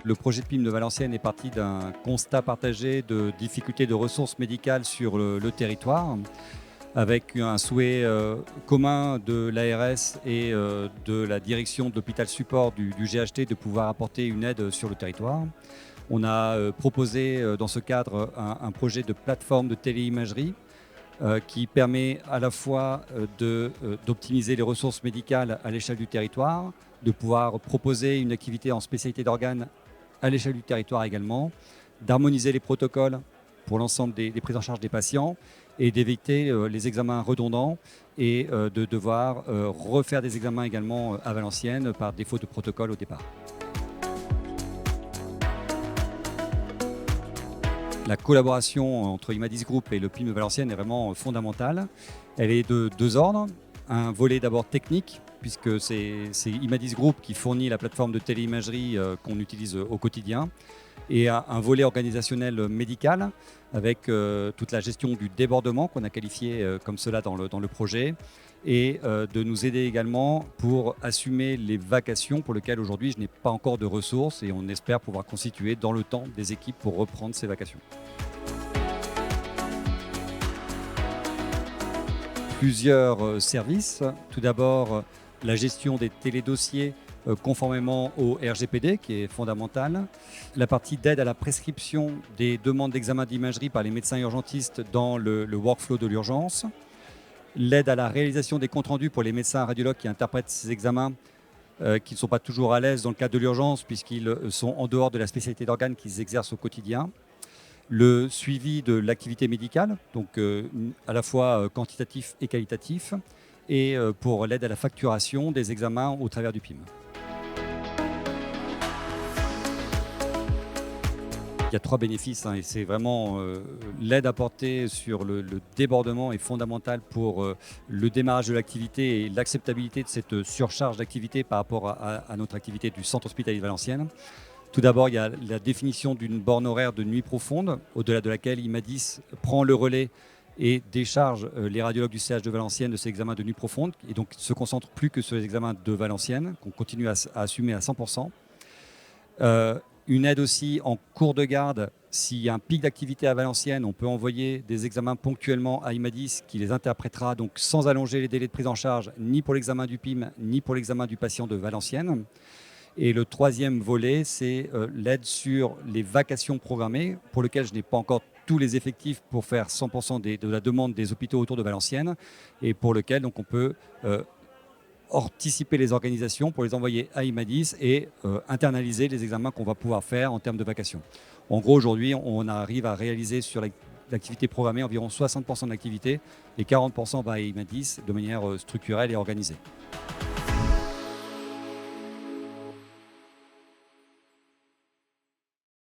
Le projet de PIM de Valenciennes est parti d'un constat partagé de difficultés de ressources médicales sur le territoire, avec un souhait commun de l'ARS et de la direction de l'hôpital support du GHT de pouvoir apporter une aide sur le territoire. On a proposé dans ce cadre un projet de plateforme de téléimagerie qui permet à la fois d'optimiser les ressources médicales à l'échelle du territoire, de pouvoir proposer une activité en spécialité d'organes à l'échelle du territoire également, d'harmoniser les protocoles pour l'ensemble des prises en charge des patients et d'éviter les examens redondants et de devoir refaire des examens également à Valenciennes par défaut de protocole au départ. La collaboration entre Imadis Group et le PIM de Valenciennes est vraiment fondamentale. Elle est de deux ordres. Un volet d'abord technique, puisque c'est Imadis Group qui fournit la plateforme de téléimagerie qu'on utilise au quotidien, et un volet organisationnel médical avec toute la gestion du débordement qu'on a qualifié comme cela dans le projet, et de nous aider également pour assumer les vacations pour lesquelles aujourd'hui je n'ai pas encore de ressources, et on espère pouvoir constituer dans le temps des équipes pour reprendre ces vacations. Plusieurs services. Tout d'abord, la gestion des télédossiers conformément au RGPD qui est fondamental. La partie d'aide à la prescription des demandes d'examen d'imagerie par les médecins urgentistes dans le workflow de l'urgence. L'aide à la réalisation des comptes rendus pour les médecins radiologues qui interprètent ces examens qui ne sont pas toujours à l'aise dans le cadre de l'urgence puisqu'ils sont en dehors de la spécialité d'organes qu'ils exercent au quotidien. Le suivi de l'activité médicale, donc à la fois quantitatif et qualitatif, et pour l'aide à la facturation des examens au travers du PIM. Il y a 3 bénéfices et c'est vraiment l'aide apportée sur le débordement est fondamentale pour le démarrage de l'activité et l'acceptabilité de cette surcharge d'activité par rapport à notre activité du centre hospitalier de Valenciennes. Tout d'abord, il y a la définition d'une borne horaire de nuit profonde, au-delà de laquelle Imadis prend le relais et décharge les radiologues du CH de Valenciennes de ces examens de nuit profonde, et donc se concentre plus que sur les examens de Valenciennes, qu'on continue à assumer à 100%. Une aide aussi en cours de garde. S'il y a un pic d'activité à Valenciennes, on peut envoyer des examens ponctuellement à Imadis qui les interprétera donc sans allonger les délais de prise en charge, ni pour l'examen du PIM, ni pour l'examen du patient de Valenciennes. Et le troisième volet, c'est l'aide sur les vacations programmées, pour lesquelles je n'ai pas encore tous les effectifs pour faire 100% de la demande des hôpitaux autour de Valenciennes, et pour lequel donc, on peut anticiper les organisations pour les envoyer à Imadis et internaliser les examens qu'on va pouvoir faire en termes de vacations. En gros, aujourd'hui, on arrive à réaliser sur l'activité programmée environ 60% de l'activité, et 40% va à Imadis de manière structurelle et organisée.